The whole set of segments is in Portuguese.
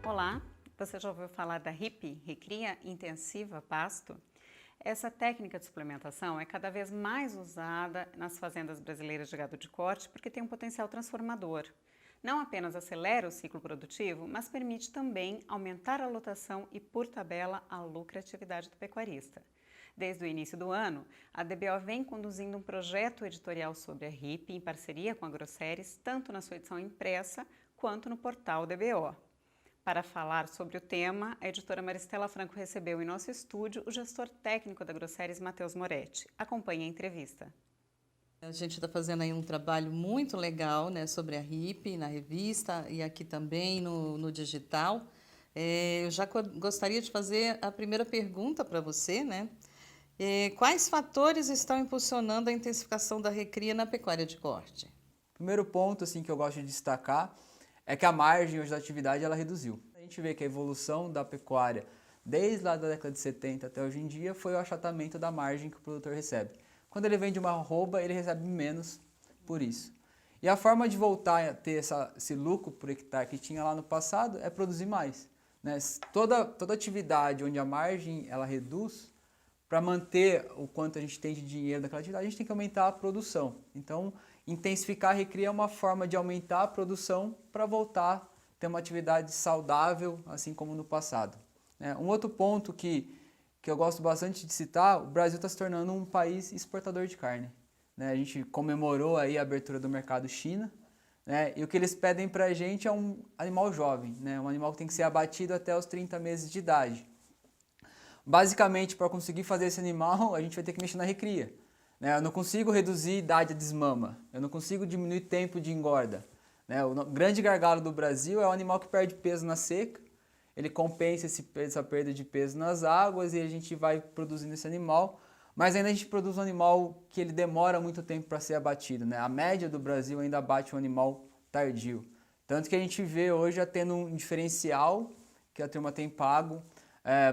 Olá, você já ouviu falar da RIP, Recria Intensiva Pasto? Essa técnica de suplementação é cada vez mais usada nas fazendas brasileiras de gado de corte porque tem um potencial transformador. Não apenas acelera o ciclo produtivo, mas permite também aumentar a lotação e, por tabela, a lucratividade do pecuarista. Desde o início do ano, a DBO vem conduzindo um projeto editorial sobre a RIP em parceria com a Grosseries, tanto na sua edição impressa quanto no portal DBO. Para falar sobre o tema, a editora Maristela Franco recebeu em nosso estúdio o gestor técnico da Grosseries, Matheus Moretti. Acompanhe a entrevista. A gente está fazendo aí um trabalho muito legal, né, sobre a RIP na revista e aqui também no digital. Eu já gostaria de fazer a primeira pergunta para você, né? Quais fatores estão impulsionando a intensificação da recria na pecuária de corte? Primeiro ponto assim, que eu gosto de destacar é que a margem hoje da atividade ela reduziu. A gente vê que a evolução da pecuária desde lá da década de 70 até hoje em dia foi o achatamento da margem que o produtor recebe. Quando ele vende uma arroba, ele recebe menos por isso. E a forma de voltar a ter esse lucro por hectare que tinha lá no passado é produzir mais, né? Toda atividade onde a margem ela reduz, para manter o quanto a gente tem de dinheiro daquela atividade, a gente tem que aumentar a produção. Então, intensificar a recria é uma forma de aumentar a produção para voltar a ter uma atividade saudável, assim como no passado. Um outro ponto que eu gosto bastante de citar, o Brasil está se tornando um país exportador de carne. A gente comemorou aí a abertura do mercado China, e o que eles pedem para a gente é um animal jovem, um animal que tem que ser abatido até os 30 meses de idade. Basicamente, para conseguir fazer esse animal, a gente vai ter que mexer na recria. Eu não consigo reduzir a idade de desmama, eu não consigo diminuir tempo de engorda. O grande gargalo do Brasil é o animal que perde peso na seca, ele compensa essa perda de peso nas águas e a gente vai produzindo esse animal, mas ainda a gente produz um animal que ele demora muito tempo para ser abatido. A média do Brasil ainda abate um animal tardio. Tanto que a gente vê hoje já tendo um diferencial que a turma tem pago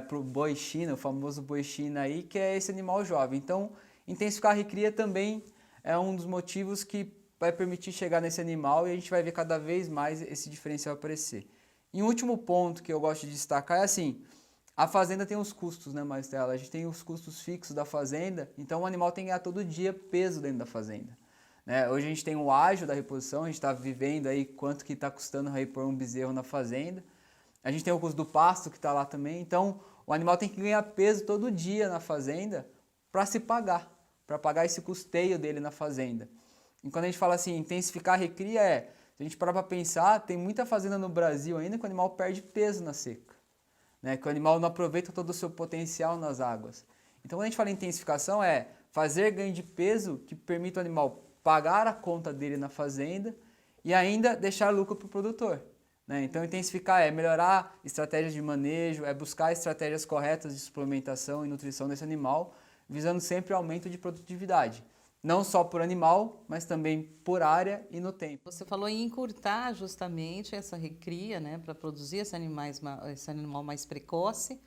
para o boi China, o famoso boi China aí, que é esse animal jovem. Então, intensificar a recria também é um dos motivos que vai permitir chegar nesse animal e a gente vai ver cada vez mais esse diferencial aparecer. E um último ponto que eu gosto de destacar é assim, a fazenda tem os custos, né, Maristela? A gente tem os custos fixos da fazenda, então o animal tem que ganhar todo dia peso dentro da fazenda. Hoje a gente tem o ágio da reposição, a gente está vivendo aí quanto que está custando repor um bezerro na fazenda. A gente tem o custo do pasto que está lá também, então o animal tem que ganhar peso todo dia na fazenda para se pagar, para pagar esse custeio dele na fazenda. E quando a gente fala assim, intensificar a recria se a gente parar para pensar, tem muita fazenda no Brasil ainda que o animal perde peso na seca, que o animal não aproveita todo o seu potencial nas águas. Então quando a gente fala em intensificação fazer ganho de peso que permita o animal pagar a conta dele na fazenda e ainda deixar lucro para o produtor. Então intensificar melhorar estratégias de manejo, buscar estratégias corretas de suplementação e nutrição desse animal, visando sempre o aumento de produtividade. Não só por animal, mas também por área e no tempo. Você falou em encurtar justamente essa recria, para produzir esse animal mais precoce.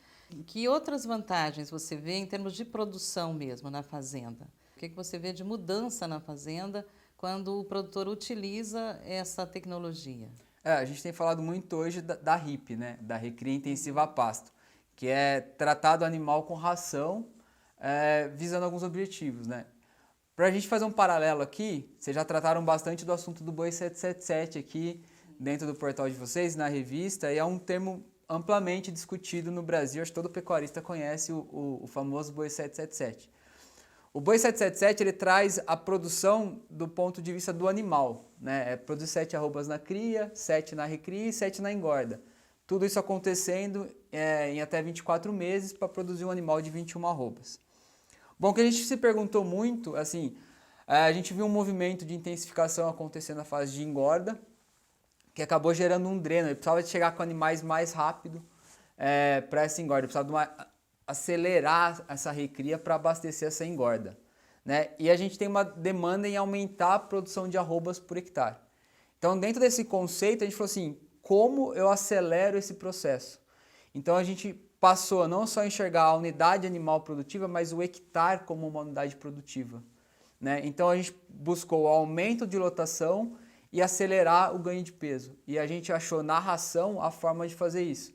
Que outras vantagens você vê em termos de produção mesmo na fazenda? O que você vê de mudança na fazenda quando o produtor utiliza essa tecnologia? A gente tem falado muito hoje da RIP, da Recria Intensiva a Pasto, que é tratar do animal com ração, visando alguns objetivos. Para a gente fazer um paralelo aqui, vocês já trataram bastante do assunto do boi 777 aqui dentro do portal de vocês, na revista, e é um termo amplamente discutido no Brasil, acho que todo pecuarista conhece o famoso boi 777. O boi 777 ele traz a produção do ponto de vista do animal, produzir 7 arrobas na cria, 7 na recria e 7 na engorda. Tudo isso acontecendo em até 24 meses para produzir um animal de 21 arrobas. Bom, o que a gente se perguntou muito, assim, a gente viu um movimento de intensificação acontecendo na fase de engorda, que acabou gerando um dreno, ele precisava de chegar com animais mais rápido para essa engorda, ele precisava acelerar essa recria para abastecer essa engorda. E a gente tem uma demanda em aumentar a produção de arrobas por hectare. Então, dentro desse conceito, a gente falou assim, como eu acelero esse processo? Então, a gente passou a não só enxergar a unidade animal produtiva, mas o hectare como uma unidade produtiva. Então, a gente buscou o aumento de lotação e acelerar o ganho de peso. E a gente achou na ração a forma de fazer isso.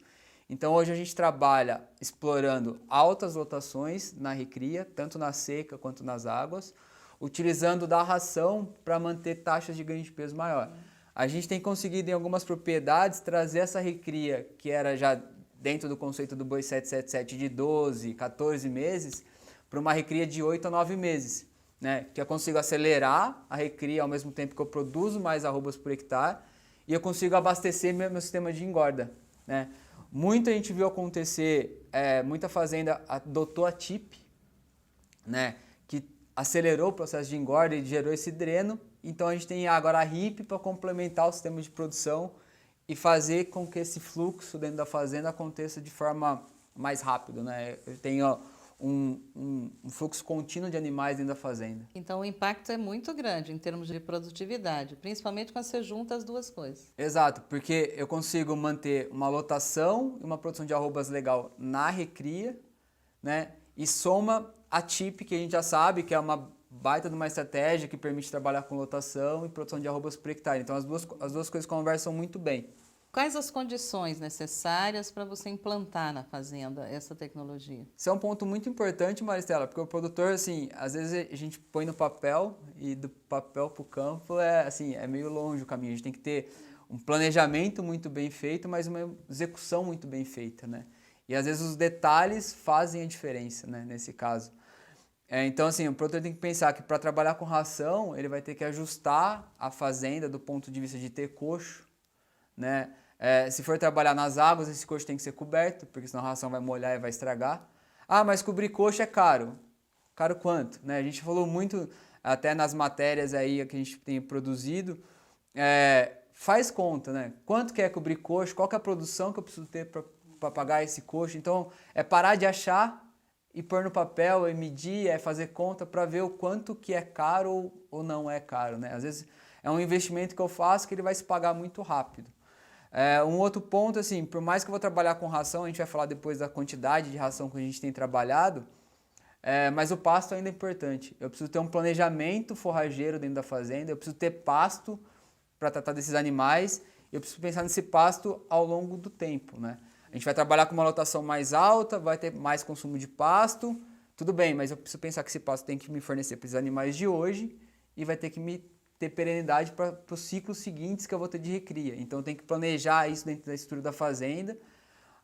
Então hoje a gente trabalha explorando altas lotações na recria, tanto na seca quanto nas águas, utilizando da ração para manter taxas de ganho de peso maior. A gente tem conseguido em algumas propriedades trazer essa recria, que era já dentro do conceito do boi 777 de 12, 14 meses, para uma recria de 8 a 9 meses. Né? Que eu consigo acelerar a recria ao mesmo tempo que eu produzo mais arrobas por hectare e eu consigo abastecer meu sistema de engorda. Né? Muito a gente viu acontecer, muita fazenda adotou a TIP, né? Que acelerou o processo de engorda e gerou esse dreno. Então a gente tem agora a RIP para complementar o sistema de produção e fazer com que esse fluxo dentro da fazenda aconteça de forma mais rápida. Né? Eu tenho um fluxo contínuo de animais dentro da fazenda. Então o impacto é muito grande em termos de produtividade, principalmente quando você junta as duas coisas. Exato, porque eu consigo manter uma lotação e uma produção de arrobas legal na recria, né? E soma a TIP, que a gente já sabe que é uma baita de uma estratégia que permite trabalhar com lotação e produção de arrobas por hectare. Então as duas coisas conversam muito bem. Quais as condições necessárias para você implantar na fazenda essa tecnologia? Isso é um ponto muito importante, Maristela, porque o produtor, assim, às vezes a gente põe no papel e do papel para o campo é meio longe o caminho. A gente tem que ter um planejamento muito bem feito, mas uma execução muito bem feita, né? E às vezes os detalhes fazem a diferença, né, nesse caso. Então, assim, o produtor tem que pensar que para trabalhar com ração, ele vai ter que ajustar a fazenda do ponto de vista de ter coxo, né? Se for trabalhar nas águas, esse coxo tem que ser coberto, porque senão a ração vai molhar e vai estragar. Ah, mas cobrir coxo é caro. Caro quanto? Né? A gente falou muito, até nas matérias aí que a gente tem produzido, faz conta, né? Quanto que é cobrir coxo, qual que é a produção que eu preciso ter para pagar esse coxo. Então, é parar de achar e pôr no papel, medir, fazer conta para ver o quanto que é caro ou não é caro. Né? Às vezes é um investimento que eu faço que ele vai se pagar muito rápido. Um outro ponto, assim, por mais que eu vou trabalhar com ração, a gente vai falar depois da quantidade de ração que a gente tem trabalhado, mas o pasto ainda é importante. Eu preciso ter um planejamento forrageiro dentro da fazenda, eu preciso ter pasto para tratar desses animais, e eu preciso pensar nesse pasto ao longo do tempo, né? A gente vai trabalhar com uma lotação mais alta, vai ter mais consumo de pasto, tudo bem, mas eu preciso pensar que esse pasto tem que me fornecer para os animais de hoje e vai ter que me ter perenidade para os ciclos seguintes que eu vou ter de recria. Então eu tenho que planejar isso dentro da estrutura da fazenda,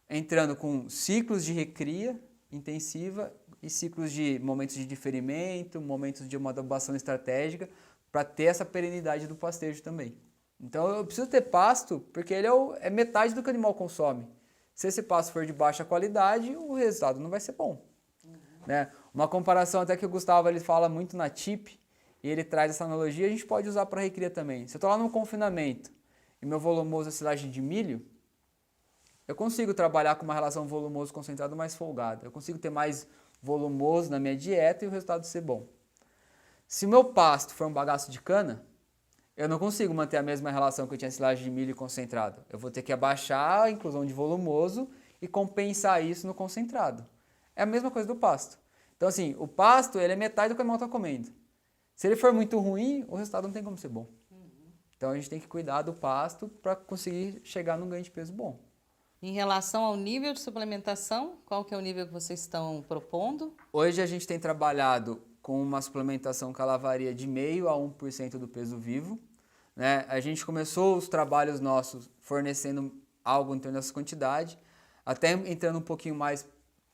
entrando com ciclos de recria intensiva e ciclos de momentos de diferimento, momentos de uma adubação estratégica, para ter essa perenidade do pastejo também. Então eu preciso ter pasto, porque ele é metade do que o animal consome. Se esse pasto for de baixa qualidade, o resultado não vai ser bom. Né? Uma comparação até que o Gustavo ele fala muito na TIP, e ele traz essa analogia, a gente pode usar para recria também. Se eu estou lá no confinamento e meu volumoso é silagem de milho, eu consigo trabalhar com uma relação volumoso concentrado mais folgada. Eu consigo ter mais volumoso na minha dieta e o resultado ser bom. Se o meu pasto for um bagaço de cana, eu não consigo manter a mesma relação que eu tinha silagem de milho concentrado. Eu vou ter que abaixar a inclusão de volumoso e compensar isso no concentrado. É a mesma coisa do pasto. Então, assim, o pasto ele é metade do que o animal está comendo. Se ele for muito ruim, o resultado não tem como ser bom. Então a gente tem que cuidar do pasto para conseguir chegar num ganho de peso bom. Em relação ao nível de suplementação, qual que é o nível que vocês estão propondo? Hoje a gente tem trabalhado com uma suplementação que ela varia de 0,5% a 1% do peso vivo. Né? A gente começou os trabalhos nossos fornecendo algo em torno dessa quantidade, até entrando um pouquinho mais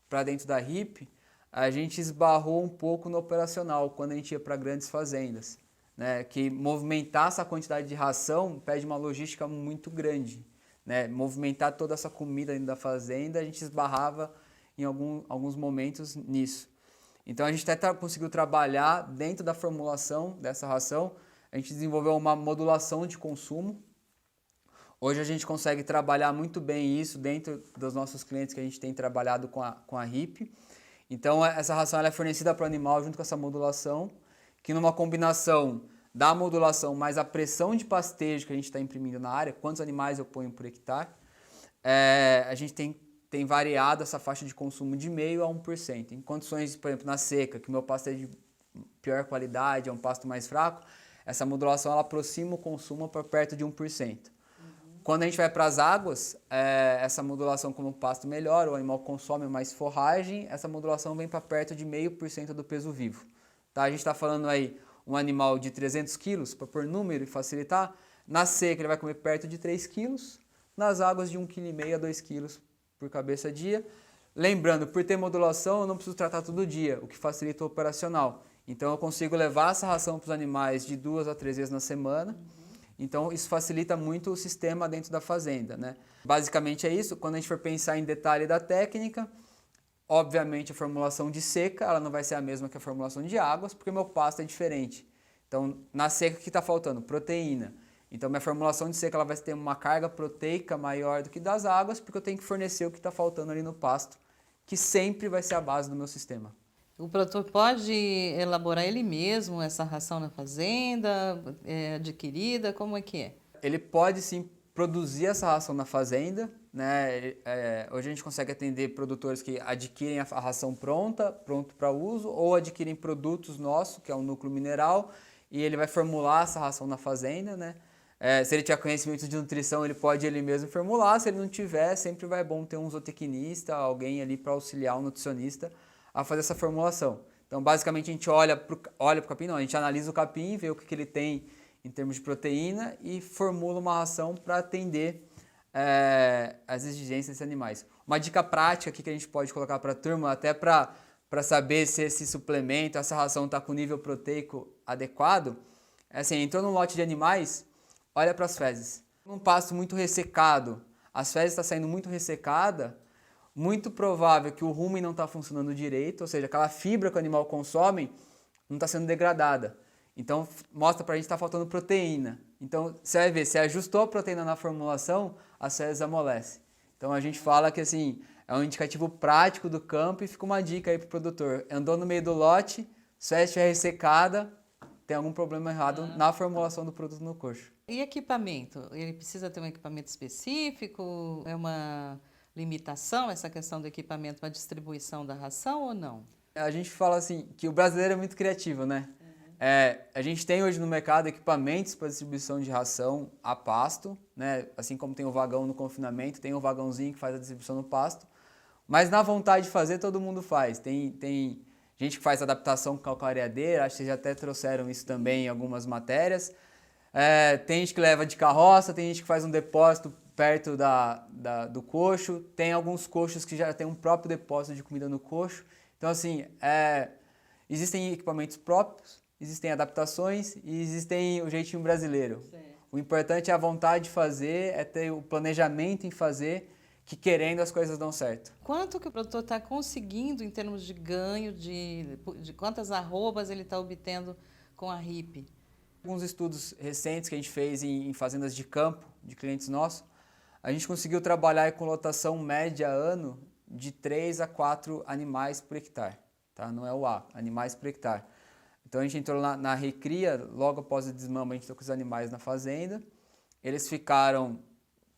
para dentro da RIP, a gente esbarrou um pouco no operacional quando a gente ia para grandes fazendas, né? Que movimentar essa quantidade de ração pede uma logística muito grande, né? Movimentar toda essa comida dentro da fazenda, a gente esbarrava em alguns momentos nisso. Então a gente até conseguiu trabalhar dentro da formulação dessa ração, a gente desenvolveu uma modulação de consumo. Hoje a gente consegue trabalhar muito bem isso dentro dos nossos clientes que a gente tem trabalhado com a RIP. Então essa ração ela é fornecida para o animal junto com essa modulação, que numa combinação da modulação mais a pressão de pastejo que a gente está imprimindo na área, quantos animais eu ponho por hectare, a gente tem variado essa faixa de consumo de 0,5% a 1%. Em condições, por exemplo, na seca, que o meu pasto é de pior qualidade, é um pasto mais fraco, essa modulação ela aproxima o consumo para perto de 1%. Quando a gente vai para as águas, essa modulação, como o pasto melhora, o animal consome mais forragem, essa modulação vem para perto de 0,5% do peso vivo. Tá? A gente está falando aí um animal de 300 quilos, para pôr número e facilitar, na seca ele vai comer perto de 3 quilos, nas águas de 1,5 kg a 2 quilos por cabeça dia. Lembrando, por ter modulação, eu não preciso tratar todo dia, o que facilita o operacional. Então eu consigo levar essa ração para os animais de 2 a 3 vezes na semana. Então isso facilita muito o sistema dentro da fazenda, né? Basicamente é isso. Quando a gente for pensar em detalhe da técnica, obviamente a formulação de seca ela não vai ser a mesma que a formulação de águas, porque o meu pasto é diferente. Então na seca o que está faltando? Proteína. Então minha formulação de seca ela vai ter uma carga proteica maior do que das águas, porque eu tenho que fornecer o que está faltando ali no pasto, que sempre vai ser a base do meu sistema. O produtor pode elaborar ele mesmo essa ração na fazenda, adquirida, como é que é? Ele pode sim produzir essa ração na fazenda, né? Hoje a gente consegue atender produtores que adquirem a ração pronto para uso, ou adquirem produtos nossos, que é o núcleo mineral, e ele vai formular essa ração na fazenda, né? Se ele tiver conhecimento de nutrição, ele pode ele mesmo formular. Se ele não tiver, sempre vai bom ter um zootecnista, alguém ali para auxiliar o nutricionista a fazer essa formulação. Então, basicamente, a gente olha para o capim, não, a gente analisa o capim, vê o que ele tem em termos de proteína e formula uma ração para atender as exigências desses animais. Uma dica prática aqui que a gente pode colocar para a turma, até para saber se esse suplemento, essa ração está com nível proteico adequado, é assim, entrou num lote de animais, olha para as fezes. Num pasto muito ressecado, as fezes estão saindo muito ressecada, muito provável que o rumen não está funcionando direito, ou seja, aquela fibra que o animal consome não está sendo degradada. Então, mostra para a gente que está faltando proteína. Então, você vai ver, se ajustou a proteína na formulação, as fezes amolecem. Então, a gente fala que assim, é um indicativo prático do campo e fica uma dica aí para o produtor. Andou no meio do lote, se a fezes estiver ressecada, tem algum problema errado na formulação do produto no coxo. E equipamento? Ele precisa ter um equipamento específico? É uma limitação essa questão do equipamento para a distribuição da ração ou não? A gente fala assim que o brasileiro é muito criativo, né? A gente tem hoje no mercado equipamentos para distribuição de ração a pasto, né? Assim como tem o vagão no confinamento, tem o vagãozinho que faz a distribuição no pasto. Mas na vontade de fazer, todo mundo faz. Tem gente que faz adaptação com calcareadeira, acho que vocês já até trouxeram isso também em algumas matérias. Tem gente que leva de carroça, tem gente que faz um depósito perto do coxo, tem alguns coxos que já tem um próprio depósito de comida no coxo. Então, assim, existem equipamentos próprios, existem adaptações e existem o jeitinho brasileiro. Sim. O importante é a vontade de fazer, é ter o planejamento em fazer, que querendo as coisas dão certo. Quanto que o produtor está conseguindo em termos de ganho, de quantas arrobas ele está obtendo com a RIP? Alguns estudos recentes que a gente fez em fazendas de campo, de clientes nossos, a gente conseguiu trabalhar com lotação média ano de 3 a 4 animais por hectare, tá? Não é o A, animais por hectare. Então a gente entrou na recria, logo após o desmame a gente entrou com os animais na fazenda, eles ficaram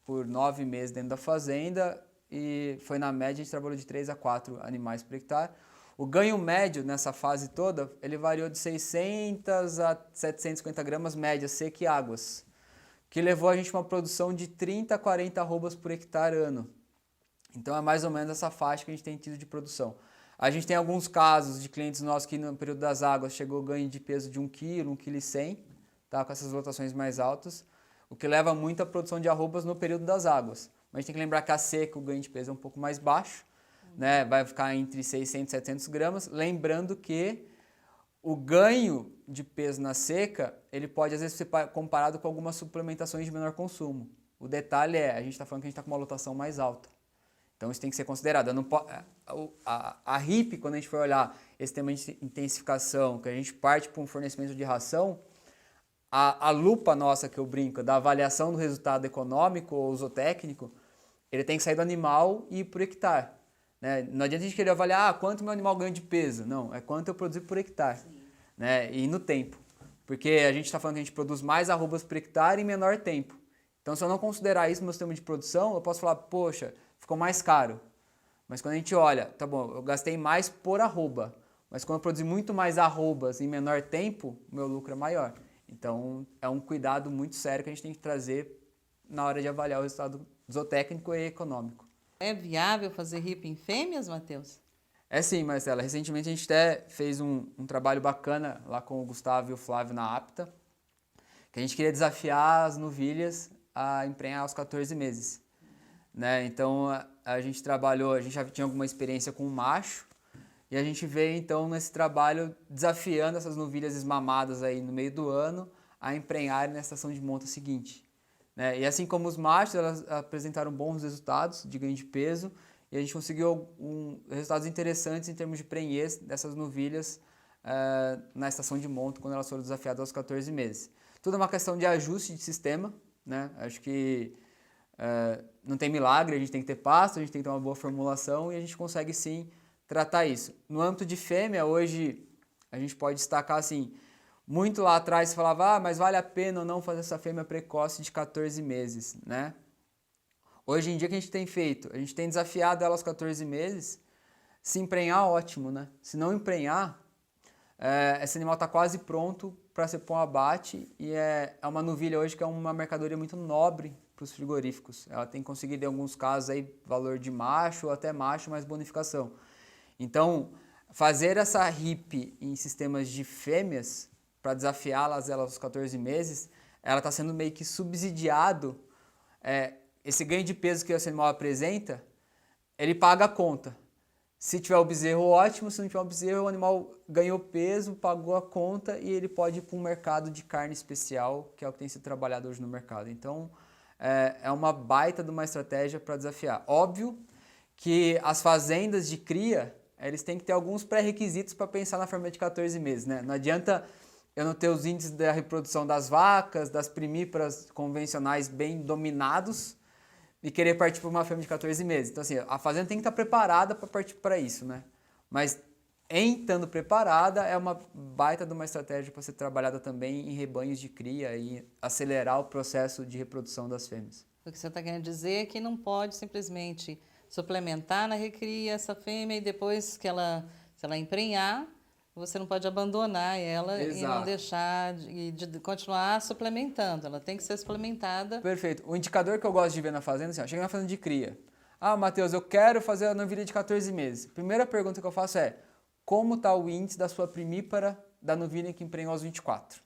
por 9 meses dentro da fazenda e foi na média a gente trabalhou de 3 a 4 animais por hectare. O ganho médio nessa fase toda, ele variou de 600 a 750 gramas média, seca e águas, que levou a gente a uma produção de 30 a 40 arrobas por hectare ano. Então é mais ou menos essa faixa que a gente tem tido de produção. A gente tem alguns casos de clientes nossos que no período das águas chegou ganho de peso de 1 kg, 1,1 kg, tá? Com essas lotações mais altas, o que leva muito à produção de arrobas no período das águas. Mas a gente tem que lembrar que a seca o ganho de peso é um pouco mais baixo, né? Vai ficar entre 600 e 700 gramas, lembrando que o ganho de peso na seca, ele pode às vezes ser comparado com algumas suplementações de menor consumo. O detalhe a gente está falando que a gente está com uma lotação mais alta. Então isso tem que ser considerado. A RIP, quando a gente for olhar esse tema de intensificação, que a gente parte para um fornecimento de ração, a lupa nossa que eu brinco, da avaliação do resultado econômico ou zootécnico, ele tem que sair do animal e ir por hectare. Né? Não adianta a gente querer avaliar quanto meu animal ganha de peso. Não, é quanto eu produzi por hectare. Né? E no tempo. Porque a gente está falando que a gente produz mais arrobas por hectare em menor tempo. Então, se eu não considerar isso no meu sistema de produção, eu posso falar, poxa, ficou mais caro. Mas quando a gente olha, tá bom, eu gastei mais por arroba, mas quando eu produzi muito mais arrobas em menor tempo, o meu lucro é maior. Então, é um cuidado muito sério que a gente tem que trazer na hora de avaliar o resultado zootécnico e econômico. É viável fazer RIP em fêmeas, Matheus? É sim, Marcela. Recentemente a gente até fez um trabalho bacana lá com o Gustavo e o Flávio na APTA, que a gente queria desafiar as novilhas a emprenhar aos 14 meses. Né? Então a gente trabalhou, a gente já tinha alguma experiência com o macho, e a gente veio então nesse trabalho desafiando essas novilhas esmamadas aí no meio do ano a emprenharem na estação de monta seguinte. Né? E assim como os machos, elas apresentaram bons resultados de ganho de peso, e a gente conseguiu resultados interessantes em termos de prenhez dessas novilhas na estação de monta quando elas foram desafiadas aos 14 meses. Tudo é uma questão de ajuste de sistema, né? Acho que não tem milagre, a gente tem que ter pasto, a gente tem que ter uma boa formulação e a gente consegue sim tratar isso. No âmbito de fêmea, hoje a gente pode destacar assim, muito lá atrás se falava, mas vale a pena ou não fazer essa fêmea precoce de 14 meses, né? Hoje em dia, o que a gente tem feito? A gente tem desafiado ela aos 14 meses. Se emprenhar, ótimo, né? Se não emprenhar, esse animal está quase pronto para ser pôr um abate. E é uma novilha hoje que é uma mercadoria muito nobre para os frigoríficos. Ela tem conseguido, em alguns casos, aí, valor de macho ou até macho, mais bonificação. Então, fazer essa RIP em sistemas de fêmeas, para desafiá-las aos 14 meses, ela está sendo meio que subsidiado. Esse ganho de peso que esse animal apresenta, ele paga a conta. Se tiver o bezerro, ótimo. Se não tiver o bezerro, o animal ganhou peso, pagou a conta e ele pode ir para um mercado de carne especial, que é o que tem sido trabalhado hoje no mercado. Então, é uma baita de uma estratégia para desafiar. Óbvio que as fazendas de cria, eles têm que ter alguns pré-requisitos para pensar na fêmea de 14 meses. Né? Não adianta eu não ter os índices da reprodução das vacas, das primíparas convencionais bem dominados, e querer partir para uma fêmea de 14 meses. Então, assim, a fazenda tem que estar preparada para partir para isso, né? Mas, em estando preparada, é uma baita de uma estratégia para ser trabalhada também em rebanhos de cria e acelerar o processo de reprodução das fêmeas. O que você está querendo dizer é que não pode simplesmente suplementar na recria essa fêmea e depois se ela emprenhar, você não pode abandonar ela. Exato. E não deixar de continuar suplementando. Ela tem que ser suplementada. Perfeito. O indicador que eu gosto de ver na fazenda, assim, chega na fazenda de cria. Matheus, eu quero fazer a novilha de 14 meses. Primeira pergunta que eu faço é, como está o índice da sua primípara da novilha que emprenhou aos 24?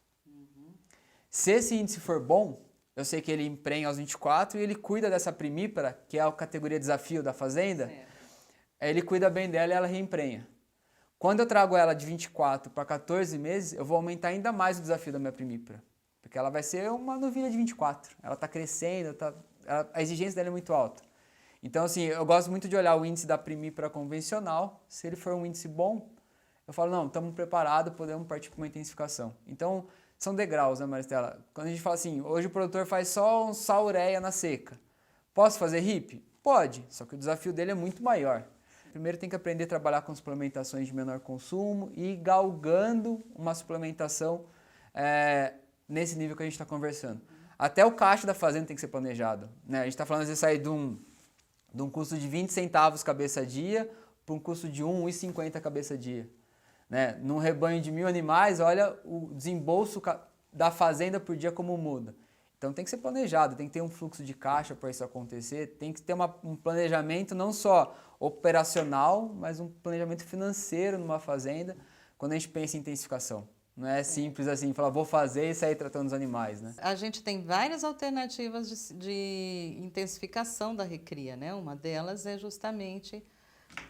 Se esse índice for bom, eu sei que ele emprenha aos 24 e ele cuida dessa primípara, que é a categoria desafio da fazenda, ele cuida bem dela e ela reemprenha. Quando eu trago ela de 24 para 14 meses, eu vou aumentar ainda mais o desafio da minha primípara. Porque ela vai ser uma novilha de 24. Ela está crescendo, a exigência dela é muito alta. Então, assim, eu gosto muito de olhar o índice da primípara convencional. Se ele for um índice bom, eu falo, não, estamos preparados, podemos partir para uma intensificação. Então, são degraus, né, Maristela? Quando a gente fala assim, hoje o produtor faz só um sal-ureia na seca. Posso fazer RIP? Pode, só que o desafio dele é muito maior. Primeiro tem que aprender a trabalhar com suplementações de menor consumo e ir galgando uma suplementação nesse nível que a gente está conversando. Até o caixa da fazenda tem que ser planejado. Né? A gente está falando de sair de um custo de 20 centavos cabeça dia para um custo de 1,50 cabeça dia. Né? Num rebanho de 1.000 animais, olha o desembolso da fazenda por dia como muda. Então tem que ser planejado, tem que ter um fluxo de caixa para isso acontecer, tem que ter um planejamento não só operacional, mas um planejamento financeiro numa fazenda quando a gente pensa em intensificação. Não é simples assim, falar vou fazer e sair tratando os animais. Né? A gente tem várias alternativas de intensificação da recria, né? Uma delas é justamente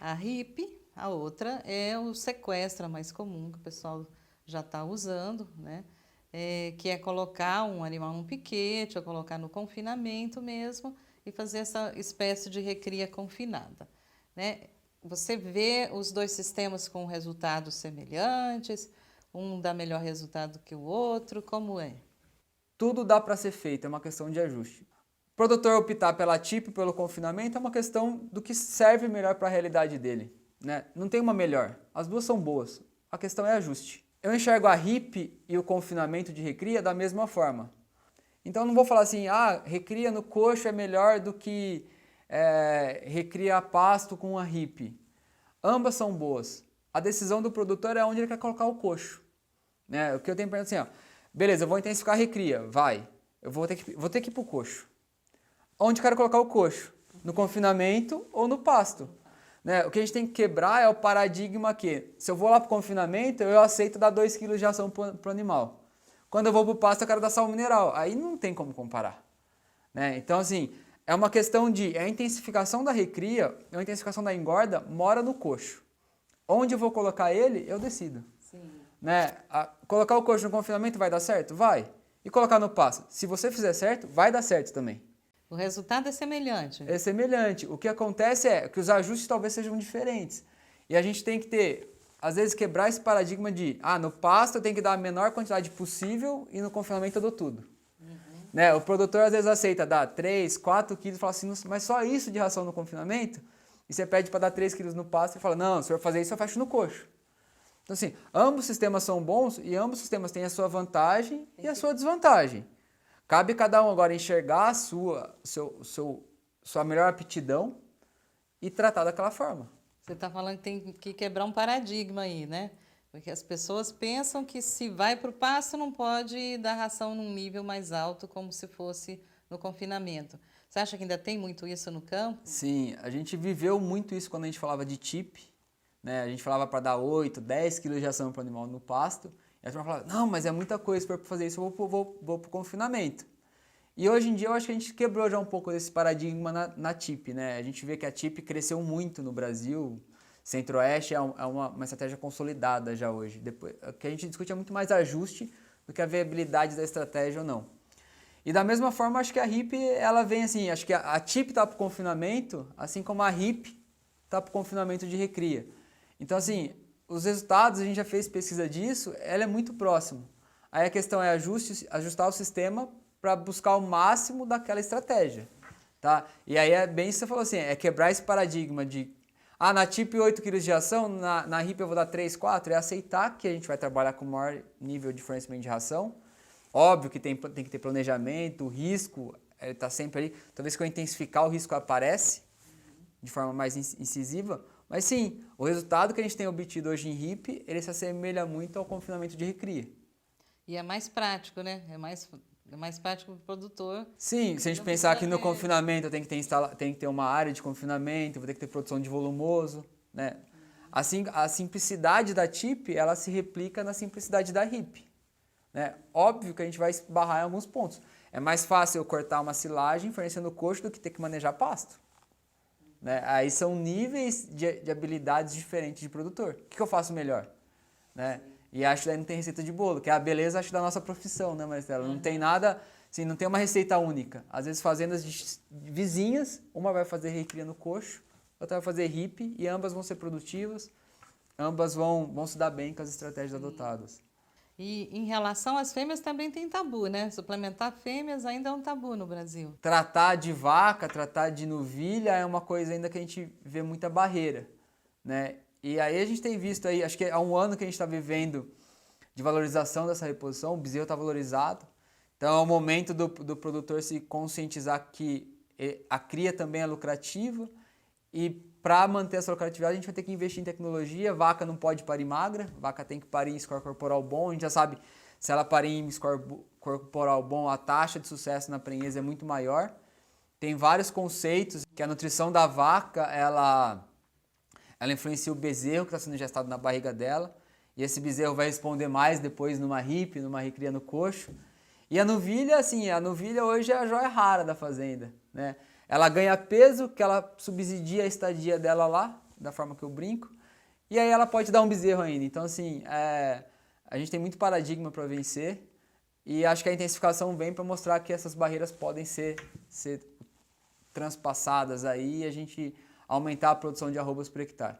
a RIP, a outra é o sequestra mais comum que o pessoal já está usando, né? Que é colocar um animal num piquete ou colocar no confinamento mesmo e fazer essa espécie de recria confinada. Né? Você vê os dois sistemas com resultados semelhantes, um dá melhor resultado que o outro, como é? Tudo dá para ser feito, é uma questão de ajuste. O produtor optar pela TIP, pelo confinamento, é uma questão do que serve melhor para a realidade dele. Né? Não tem uma melhor, as duas são boas, a questão é ajuste. Eu enxergo a RIP e o confinamento de recria da mesma forma. Então, não vou falar assim, recria no coxo é melhor do que recria a pasto com a RIP. Ambas são boas. A decisão do produtor é onde ele quer colocar o coxo. Né? O que eu tenho para assim, Beleza, eu vou intensificar a recria, vai. Eu vou ter que ir para o coxo. Onde eu quero colocar o coxo? No confinamento ou no pasto? Né? O que a gente tem que quebrar é o paradigma que, se eu vou lá para o confinamento, eu aceito dar 2 kg de ração para o animal. Quando eu vou para o pasto, eu quero dar sal mineral. Aí não tem como comparar. Né? Então, assim, é uma questão de... A intensificação da recria, a intensificação da engorda, mora no coxo. Onde eu vou colocar ele, eu decido. Sim. Né? Colocar o coxo no confinamento vai dar certo? Vai. E colocar no pasto? Se você fizer certo, vai dar certo também. O resultado é semelhante. É semelhante. O que acontece é que os ajustes talvez sejam diferentes. E a gente tem que ter, às vezes, quebrar esse paradigma de, no pasto eu tenho que dar a menor quantidade possível e no confinamento eu dou tudo. Né? O produtor às vezes aceita dar 3, 4 quilos e fala assim, mas só isso de ração no confinamento? E você pede para dar 3 quilos no pasto e fala, não, se eu fazer isso eu fecho no coxo. Então assim, ambos os sistemas são bons e ambos os sistemas têm a sua vantagem e a sua desvantagem. Cabe cada um agora enxergar a sua melhor aptidão e tratar daquela forma. Você está falando que tem que quebrar um paradigma aí, né? Porque as pessoas pensam que se vai para o pasto não pode dar ração num nível mais alto, como se fosse no confinamento. Você acha que ainda tem muito isso no campo? Sim, a gente viveu muito isso quando a gente falava de TIP, né? A gente falava para dar 8, 10 quilos de ração para o animal no pasto, e a turma falava, não, mas é muita coisa para fazer isso, eu vou para o confinamento. E hoje em dia eu acho que a gente quebrou já um pouco desse paradigma na TIP, né? A gente vê que a TIP cresceu muito no Brasil. Centro-Oeste é uma estratégia consolidada já hoje. Depois, o que a gente discute é muito mais ajuste do que a viabilidade da estratégia ou não. E da mesma forma, acho que a RIP, ela vem assim, acho que a TIP está para o confinamento, assim como a RIP está para o confinamento de recria. Então, assim, os resultados, a gente já fez pesquisa disso, ela é muito próximo. Aí a questão é ajustar o sistema para buscar o máximo daquela estratégia. Tá? E aí é bem isso que você falou assim, é quebrar esse paradigma de na TIP 8 kg de ração, na RIP eu vou dar 3, 4, é aceitar que a gente vai trabalhar com maior nível de fornecimento de ração. Óbvio que tem que ter planejamento, o risco está sempre ali. Toda vez que eu intensificar, o risco aparece de forma mais incisiva. Mas sim, o resultado que a gente tem obtido hoje em RIP, ele se assemelha muito ao confinamento de recria. E é mais prático, né? É mais prático para o produtor. Sim, se a gente pensar que no confinamento eu tenho que ter uma área de confinamento, vou ter que ter produção de volumoso, né? Assim, a simplicidade da TIP, ela se replica na simplicidade da RIP. Né? Óbvio que a gente vai esbarrar em alguns pontos. É mais fácil eu cortar uma silagem fornecendo coxo do que ter que manejar pasto. Né? Aí são níveis de habilidades diferentes de produtor. O que eu faço melhor? Né? E acho que daí não tem receita de bolo, que é a beleza, acho, da nossa profissão, né, Maristela? Não tem nada, assim, não tem uma receita única. Às vezes fazendas vizinhas, uma vai fazer recria no coxo, outra vai fazer RIP, e ambas vão ser produtivas, ambas vão se dar bem com as estratégias adotadas. E em relação às fêmeas também tem tabu, né? Suplementar fêmeas ainda é um tabu no Brasil. Tratar de vaca, tratar de novilha é uma coisa ainda que a gente vê muita barreira, né? E aí a gente tem visto aí, acho que há um ano que a gente está vivendo de valorização dessa reposição, o bezerro está valorizado. Então é o momento do produtor se conscientizar que a cria também é lucrativa e para manter essa lucratividade a gente vai ter que investir em tecnologia. Vaca não pode parir magra, vaca tem que parir em score corporal bom. A gente já sabe, se ela parir em score corporal bom, a taxa de sucesso na prenhez é muito maior. Tem vários conceitos que a nutrição da vaca, ela influencia o bezerro que está sendo gestado na barriga dela. E esse bezerro vai responder mais depois numa RIP, numa recria no coxo. E a novilha, assim, a novilha hoje é a joia rara da fazenda, né? Ela ganha peso, que ela subsidia a estadia dela lá, da forma que eu brinco. E aí ela pode dar um bezerro ainda. Então, assim, a gente tem muito paradigma para vencer. E acho que a intensificação vem para mostrar que essas barreiras podem ser transpassadas aí e a gente aumentar a produção de arrobas por hectare.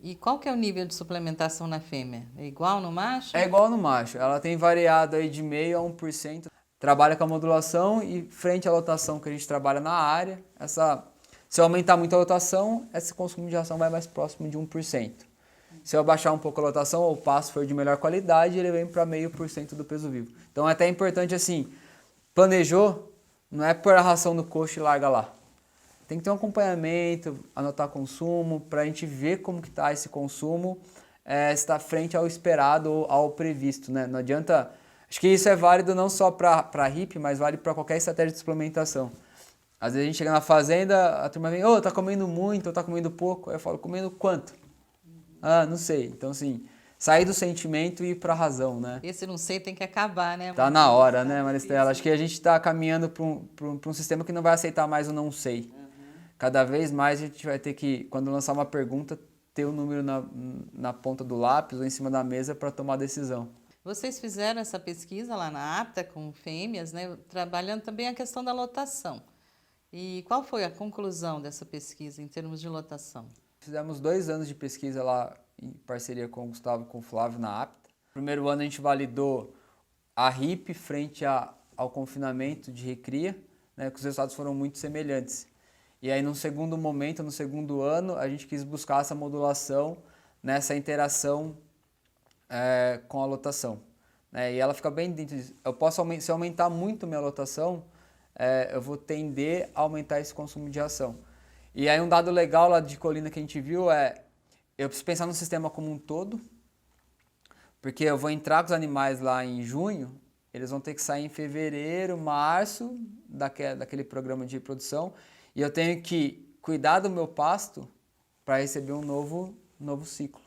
E qual que é o nível de suplementação na fêmea? É igual no macho? É igual no macho. Ela tem variado aí de 0,5% a 1%. Trabalha com a modulação e frente à lotação que a gente trabalha na área, se eu aumentar muito a lotação, esse consumo de ração vai mais próximo de 1%. Se eu abaixar um pouco a lotação ou o pasto for de melhor qualidade, ele vem para 0,5% do peso vivo. Então é até importante assim, planejou, não é pôr a ração no coxo e larga lá. Tem que ter um acompanhamento, anotar consumo, para a gente ver como que está esse consumo, se está frente ao esperado ou ao previsto. Né? Não adianta Acho que isso é válido não só para HIP, mas vale para qualquer estratégia de suplementação. Às vezes a gente chega na fazenda, a turma vem, ô, tá comendo muito, ou tá comendo pouco. Aí eu falo, comendo quanto? Ah, não sei. Então, assim, sair do sentimento e ir para a razão, né? Esse não sei tem que acabar, né? Tá na hora, né, Maristela? Acho que a gente está caminhando para um sistema que não vai aceitar mais o não sei. Cada vez mais a gente vai ter que, quando lançar uma pergunta, ter o número na ponta do lápis ou em cima da mesa para tomar a decisão. Vocês fizeram essa pesquisa lá na APTA com fêmeas, né? Trabalhando também a questão da lotação. E qual foi a conclusão dessa pesquisa em termos de lotação? Fizemos 2 anos de pesquisa lá em parceria com o Gustavo e com o Flávio na APTA. No primeiro ano a gente validou a HIP frente ao confinamento de recria, né, que os resultados foram muito semelhantes. E aí no segundo momento, no segundo ano, a gente quis buscar essa modulação nessa interação com a lotação. Né, e ela fica bem dentro disso. Se eu aumentar muito minha lotação, eu vou tender a aumentar esse consumo de ração. E aí um dado legal lá de colina que a gente viu eu preciso pensar no sistema como um todo, porque eu vou entrar com os animais lá em junho, eles vão ter que sair em fevereiro, março, daquele programa de reprodução, e eu tenho que cuidar do meu pasto para receber um novo ciclo.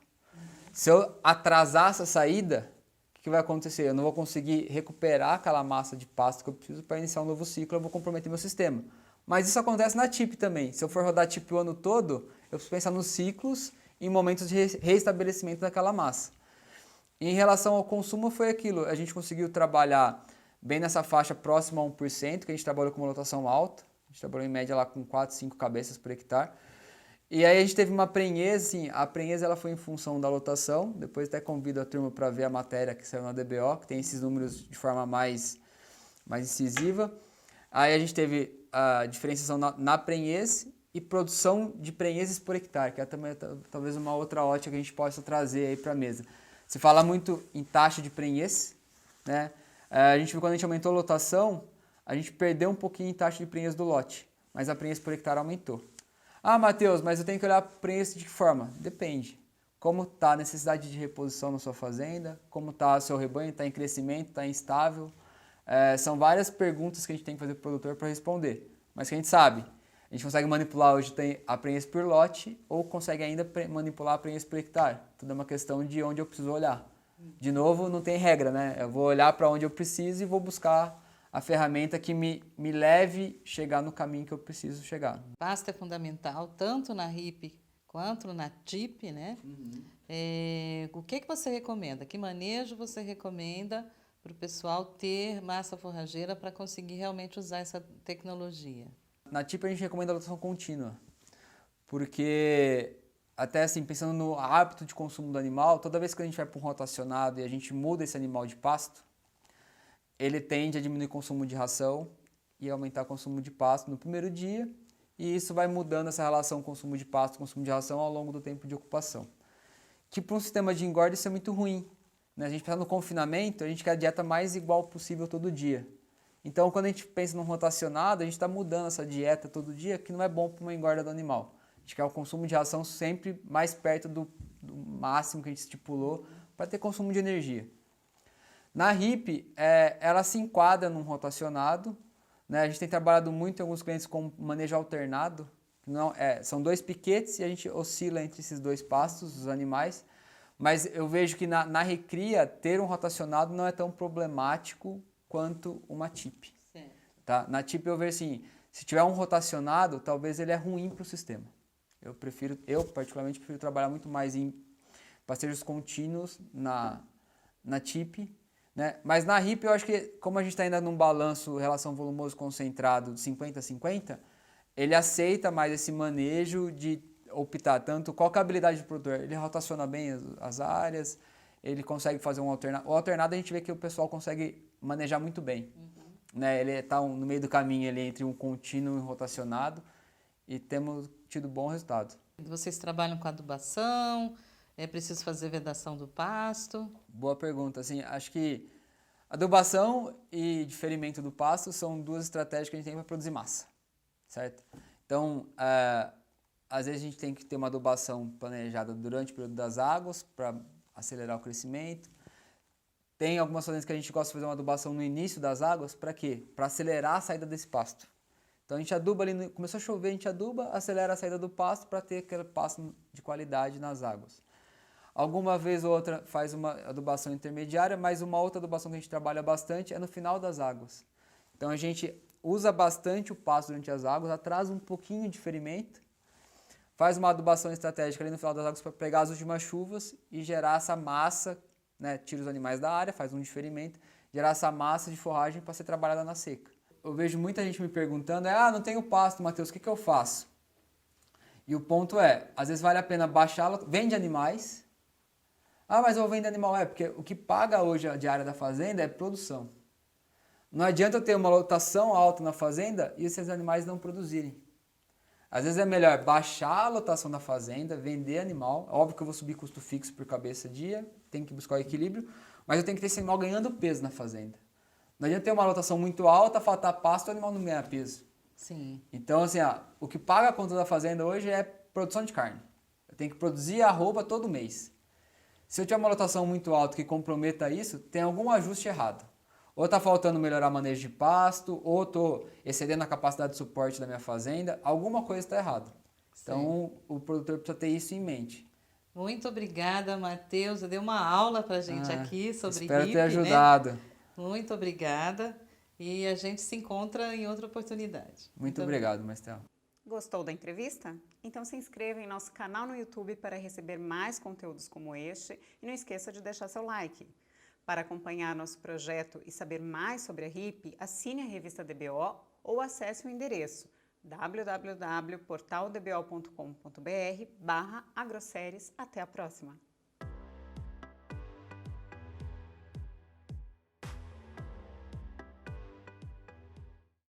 Se eu atrasar essa saída, o que vai acontecer? Eu não vou conseguir recuperar aquela massa de pasto que eu preciso para iniciar um novo ciclo, eu vou comprometer meu sistema. Mas isso acontece na TIP também. Se eu for rodar TIP o ano todo, eu preciso pensar nos ciclos e em momentos de reestabelecimento daquela massa. Em relação ao consumo foi aquilo, a gente conseguiu trabalhar bem nessa faixa próxima a 1%, que a gente trabalhou com uma lotação alta, a gente trabalhou em média lá com 4, 5 cabeças por hectare. E aí a gente teve uma prenhez, assim, a prenhez ela foi em função da lotação, depois até convido a turma para ver a matéria que saiu na DBO, que tem esses números de forma mais incisiva. Aí a gente teve a diferenciação na prenhez e produção de prenhezes por hectare, que é também talvez uma outra ótica que a gente possa trazer aí para a mesa. Se fala muito em taxa de prenhez, né? A gente viu quando a gente aumentou a lotação, a gente perdeu um pouquinho em taxa de prenhez do lote, mas a prenhez por hectare aumentou. Ah, Matheus, mas eu tenho que olhar para prenhez de que forma? Depende. Como está a necessidade de reposição na sua fazenda, como está o seu rebanho, está em crescimento, está instável. São várias perguntas que a gente tem que fazer para o produtor para responder. Mas que a gente sabe, a gente consegue manipular hoje a prenhez por lote ou consegue ainda manipular a prenhez por hectare. Tudo é uma questão de onde eu preciso olhar. De novo, não tem regra, né? Eu vou olhar para onde eu preciso e vou buscar a ferramenta que me leve a chegar no caminho que eu preciso chegar. Pasto é fundamental, tanto na RIP quanto na TIP, né? O que você recomenda? Que manejo você recomenda para o pessoal ter massa forrageira para conseguir realmente usar essa tecnologia? Na TIP a gente recomenda a lotação contínua, porque até assim, pensando no hábito de consumo do animal, toda vez que a gente vai para um rotacionado e a gente muda esse animal de pasto, ele tende a diminuir o consumo de ração e aumentar o consumo de pasto no primeiro dia, e isso vai mudando essa relação consumo de pasto, consumo de ração ao longo do tempo de ocupação. Que para um sistema de engorda isso é muito ruim. Né? A gente pensa no confinamento, a gente quer a dieta mais igual possível todo dia. Então, quando a gente pensa num rotacionado, a gente está mudando essa dieta todo dia, que não é bom para uma engorda do animal. A gente quer o consumo de ração sempre mais perto do máximo que a gente estipulou para ter consumo de energia. Na RIP, ela se enquadra num rotacionado. Né? A gente tem trabalhado muito em alguns clientes com manejo alternado. São 2 piquetes e a gente oscila entre esses 2 pastos, os animais. Mas eu vejo que na recria, ter um rotacionado não é tão problemático quanto uma TIP. Tá? Na TIP eu vejo assim, se tiver um rotacionado, talvez ele é ruim para o sistema. Eu particularmente prefiro trabalhar muito mais em pastejos contínuos na TIP, né? Mas na RIP eu acho que, como a gente está ainda num balanço relação volumoso concentrado de 50-50, ele aceita mais esse manejo de optar tanto qual que é a habilidade do produtor. Ele rotaciona bem as áreas, ele consegue fazer um alternado. O alternado a gente vê que o pessoal consegue manejar muito bem. Né? Ele está no meio do caminho ali, entre um contínuo e um rotacionado, e temos tido bom resultado. Vocês trabalham com adubação? É preciso fazer vedação do pasto? Boa pergunta. Assim, acho que adubação e diferimento do pasto são 2 estratégias que a gente tem para produzir massa. Certo? Então, às vezes a gente tem que ter uma adubação planejada durante o período das águas para acelerar o crescimento. Tem algumas fazendas que a gente gosta de fazer uma adubação no início das águas, para quê? Para acelerar a saída desse pasto. Então a gente aduba ali, começou a chover, a gente aduba, acelera a saída do pasto para ter aquele pasto de qualidade nas águas. Alguma vez ou outra faz uma adubação intermediária, mas uma outra adubação que a gente trabalha bastante é no final das águas. Então a gente usa bastante o pasto durante as águas, atrasa um pouquinho de ferimento, faz uma adubação estratégica ali no final das águas para pegar as últimas chuvas e gerar essa massa, né, tira os animais da área, faz um diferimento, gerar essa massa de forragem para ser trabalhada na seca. Eu vejo muita gente me perguntando, não tenho pasto, Matheus, o que eu faço? E o ponto é, às vezes vale a pena baixar, vende animais. Mas eu vou vender animal. Porque o que paga hoje a diária da fazenda é produção. Não adianta eu ter uma lotação alta na fazenda e esses animais não produzirem. Às vezes é melhor baixar a lotação da fazenda, vender animal. Óbvio que eu vou subir custo fixo por cabeça dia, tem que buscar o equilíbrio, mas eu tenho que ter esse animal ganhando peso na fazenda. Não adianta ter uma lotação muito alta, faltar pasto e o animal não ganhar peso. Sim. Então, assim, o que paga a conta da fazenda hoje é produção de carne. Eu tenho que produzir arroba todo mês. Se eu tiver uma lotação muito alta que comprometa isso, tem algum ajuste errado. Ou está faltando melhorar o manejo de pasto, ou estou excedendo a capacidade de suporte da minha fazenda, alguma coisa está errada. Então, o produtor precisa ter isso em mente. Muito obrigada, Matheus. Você deu uma aula para a gente aqui sobre espero HIP, ter ajudado. né? Muito obrigada. E a gente se encontra em outra oportunidade. Muito obrigado, Marcelo. Gostou da entrevista? Então se inscreva em nosso canal no YouTube para receber mais conteúdos como este e não esqueça de deixar seu like. Para acompanhar nosso projeto e saber mais sobre a HIP, assine a revista DBO ou acesse o endereço www.portaldbo.com.br/agroséries. Até a próxima!